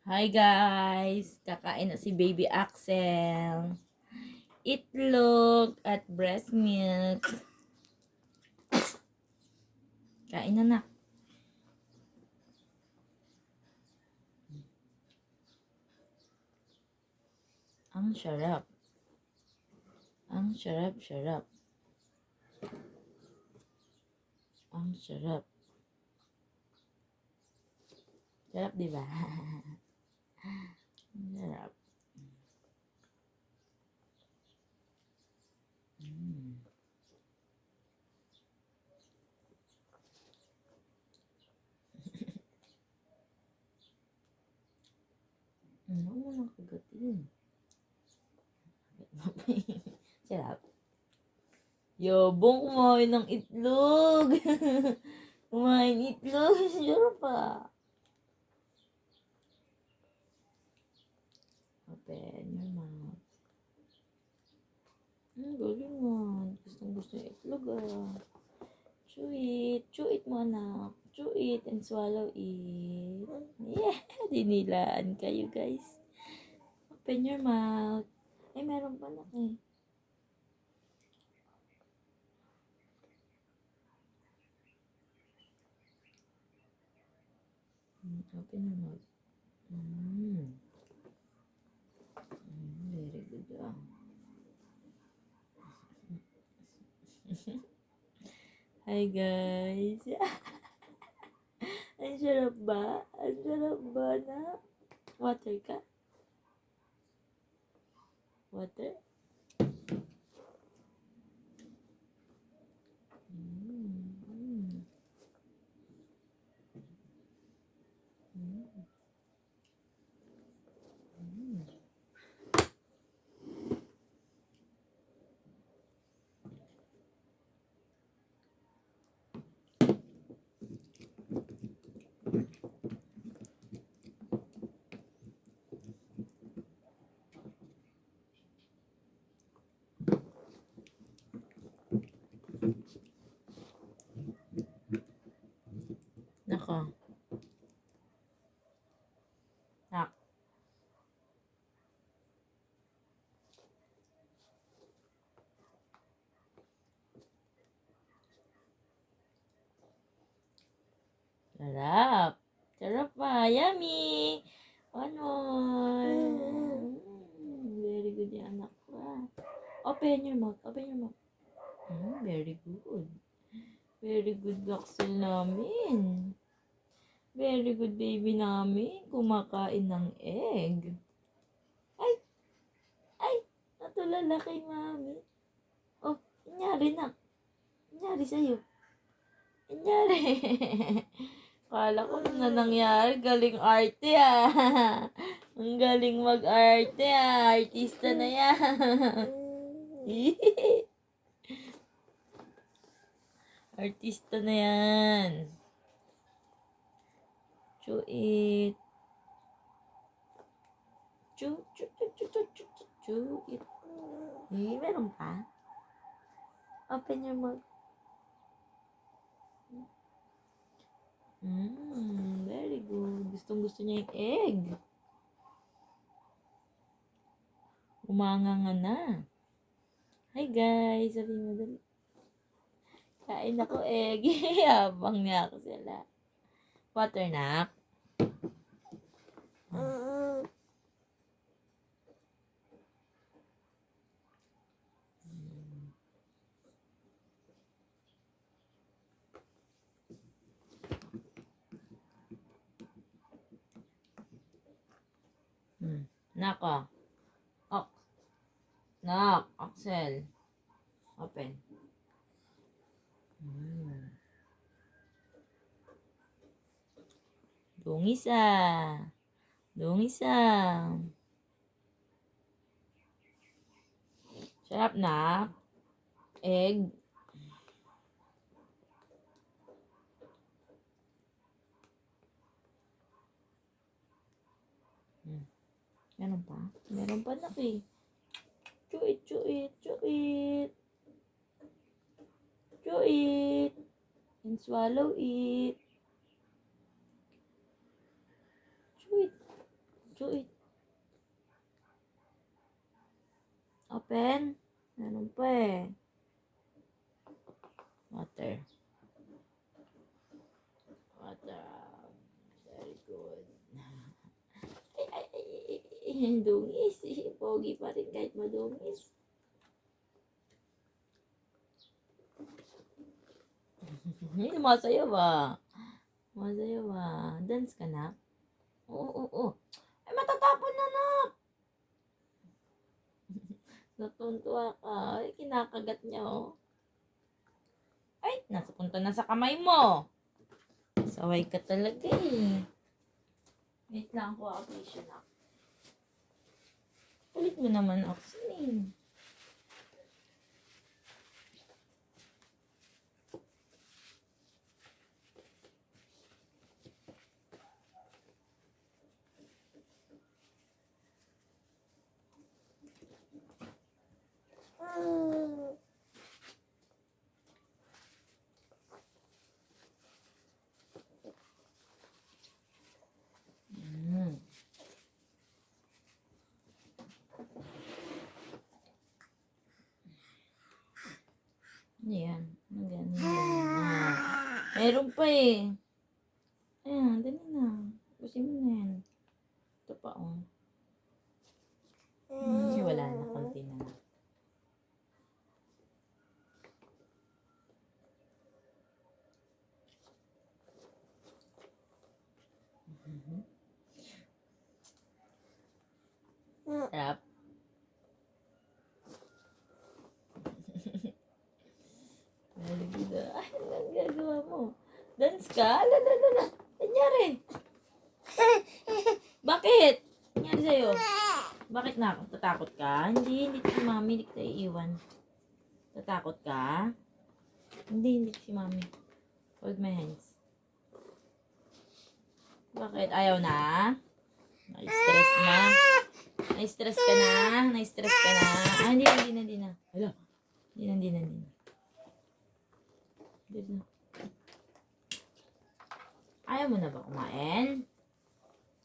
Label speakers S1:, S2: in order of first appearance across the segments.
S1: Hi guys! Kakain na si Baby Axel. Itlog at breast milk. Kain na. Ang sarap. Ang sarap. Ang sarap. Sarap, di ba? Sarap. Ano mo nang kagatin? Sarap. Yobong kumain ng itlog. Kumain itlog. Sarap pa. Open your mouth. Galing mo. Gusto yung itlog Chew it mo anak. Chew it and swallow it. Yeah, dinilaan kayo guys. Open your mouth. Ay, meron pa anak eh. Open your mouth. Very good Hi guys. Ang sarap ba? Ang sarap ba na? Water ka? Water? Nako. Nak. Sarap. Sarap pa. Yummy. One more. Very good yung anak ko. Open your mouth. Open your mouth. Very good. Very good Axel namin. Very good baby namin. Kumakain ng egg. Ay, natulala kay mami. Oh, nangyari na. Nangyari sa'yo. Nangyari. Kala ko na nangyari. Galing arte Ang galing mag-arte Artista na yan. Artista na yan. Chew it. Chew it. Meron pa? Open your mouth. Very good. Gusto niya yung egg. Umanganga na. Hi guys. Sabi mo dali. Kain ako egg. Habang niya ako sila. Water nak. Nako. Nak, Axel. Open. Dungis Sarap na. Egg. Meron pa? Meron pa na Chew it. Chew it. And swallow it. Chew it. Chew it. Open. Meron pa eh. Water. Water. Very good. Ay, dungis. Pogi pa rin kahit madungis. Sumasayaw ba? Sumasayaw ba? Dance ka na? Oo. Ay, matatapon na, nak. Natuntua ka. Ay, kinakagat niya, oh. Ay, nasapunta na sa kamay mo. Saway ka talaga, eh. Wait lang ko, application ako. Ulit mo naman, Oxy. Yan. Ganyan. Meron pa eh. Ayan, dali na. Gusto mo na yan. Ito pa, oh. Wala na. Konti na. Sarap. Very good. Ay, ang gagawa mo. Dance ka? Ala. Anyari? Bakit? Anyari sa'yo? Bakit na? Tatakot ka? Hindi si mami. Hindi kita iiwan. Tatakot ka? Hindi si mami. Hold my hands. Bakit? Ayaw na? Na-stress na? Na-stress ka na? Na-stress ka na? Ah, hindi na. Hala. Hindi na. Ayaw mo na ba kumain?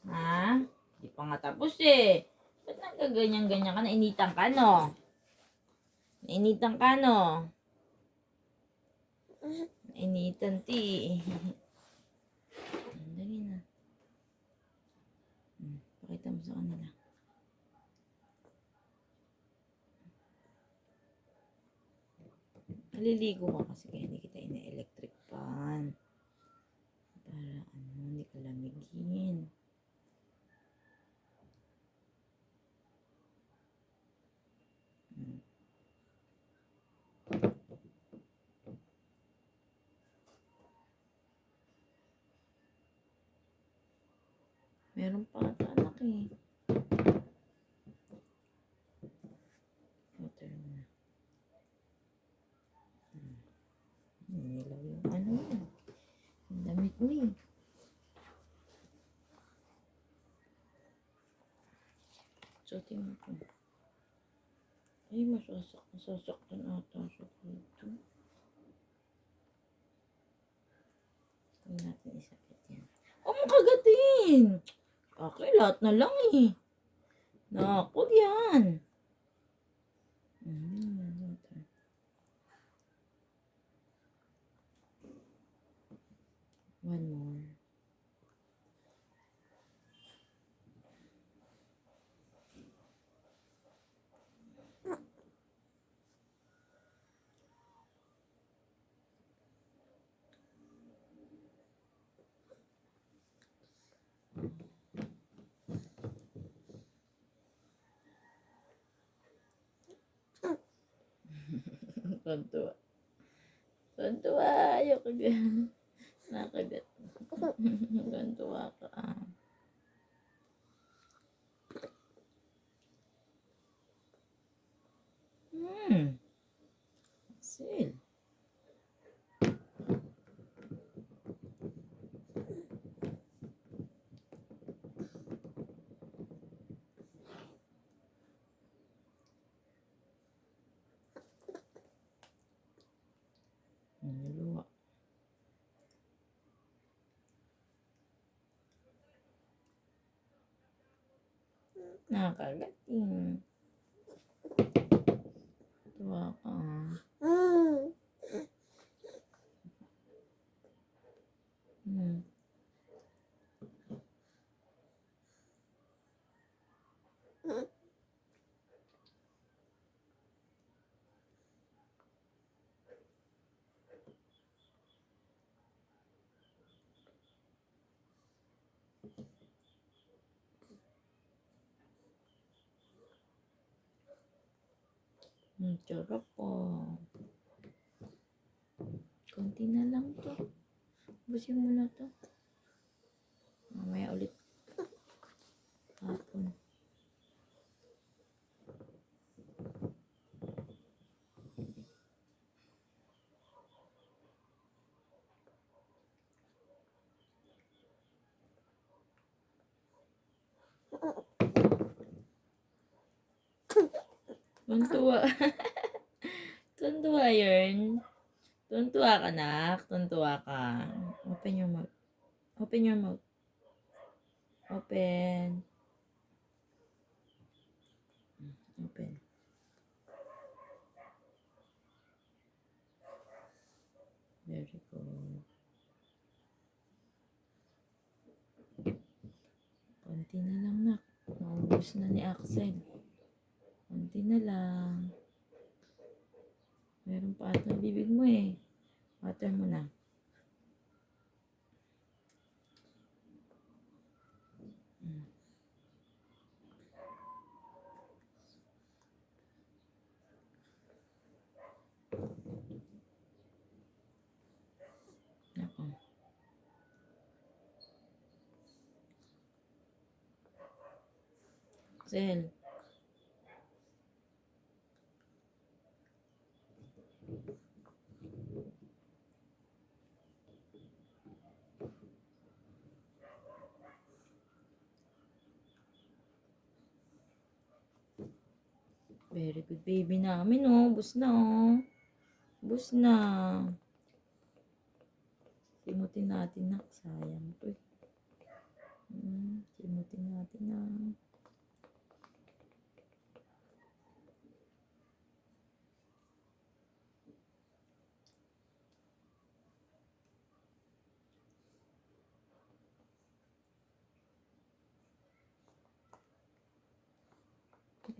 S1: Ha? Hindi pa nga tapos eh. Ba't nagkaganyan-ganyan ka? Nainitan ka, no? Nainitan, ti. Dali na. Pakita mo sa kanila. Naliligo ka kasi kaya hindi kita ina-electric fan. Para hindi ka lamigin. Meron pa ata anak eh. Water na. Nilaw yung ano yan. Ang damit mo eh. Suotin mo ko. Ay, masasaktan ata siya dito. Huwag natin isakit yan. Huwag mo kagatin! Okay, lahat na lang eh. Naku, yan. One more. Tuntua. Ayoko gan. Nakagat. Tuntua ka. Sil. Luwa. Nakakagating. Tuwa ka. Hmm. Sarap po. Konti na lang to. Busin mo na to. Mamaya ulit. Hapon. Tuntua. Tuntua yun. Tuntua ka, nak. Tuntua ka. Open your mouth. Open your mouth. Open. Open. Very good. Konti na lang, nak. Maubos na ni Axel. Konti na lang. Meron pa ata ang bibig mo eh. Water mo na. Ako. Axel. Very good baby namin, oh. Bus na, oh. Bus na. Simutin natin, nak. Sayang to, eh. Simutin natin, na.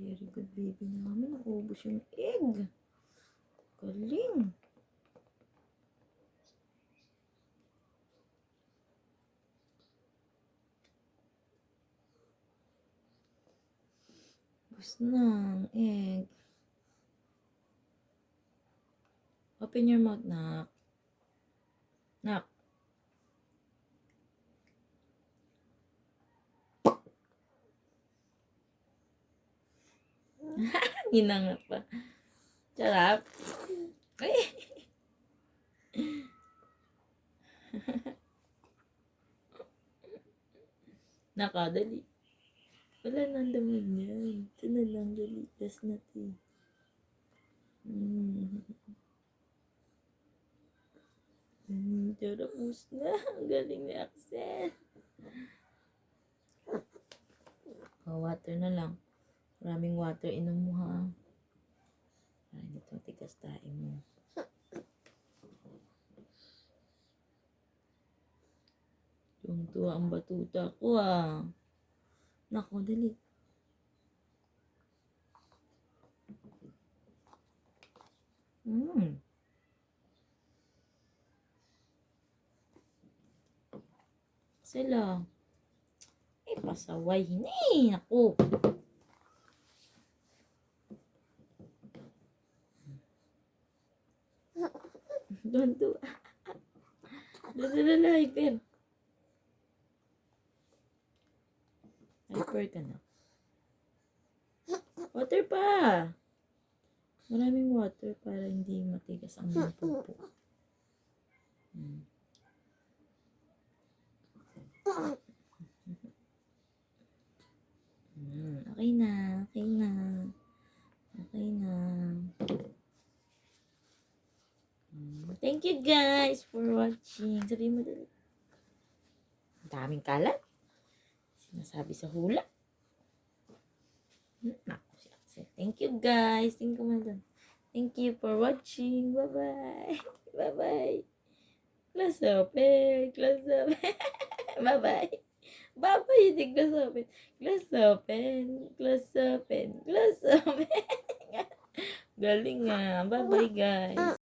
S1: Very good baby namin. Naubos yung egg. Galing. Ubos na ang egg. Open your mouth, nak. Nak. Ginanga pa. Sarap. Ay. Nakadali. Wala nang damig niyan. Ito na lang, dali. Last na ito. Sarap, bus na. Ang galing ni Axel. Water na lang. Maraming water inom mo, ha. Para hindi ito tigas tayo mo. Tuwang-tuwa ang batuta ko, ah. Nako, dali. Sila. Pasaway. Hinay. Nako. Don't do. Lalala, hyper. Hyper ka na. Water pa. Maraming water para hindi matigas ang mga pupo. Okay na. Okay na. Okay na. Thank you guys for watching. Sabihin mo dali. Ang daming kalat. Sinasabi sa hula. Naku, siya. Thank you guys. Thank you, madam. Thank you for watching. Bye-bye. Bye-bye. Close open. Close open. Bye-bye. Bye-bye. Hindi close open. Close open. Close open. Close open. Galing nga. Bye-bye, guys.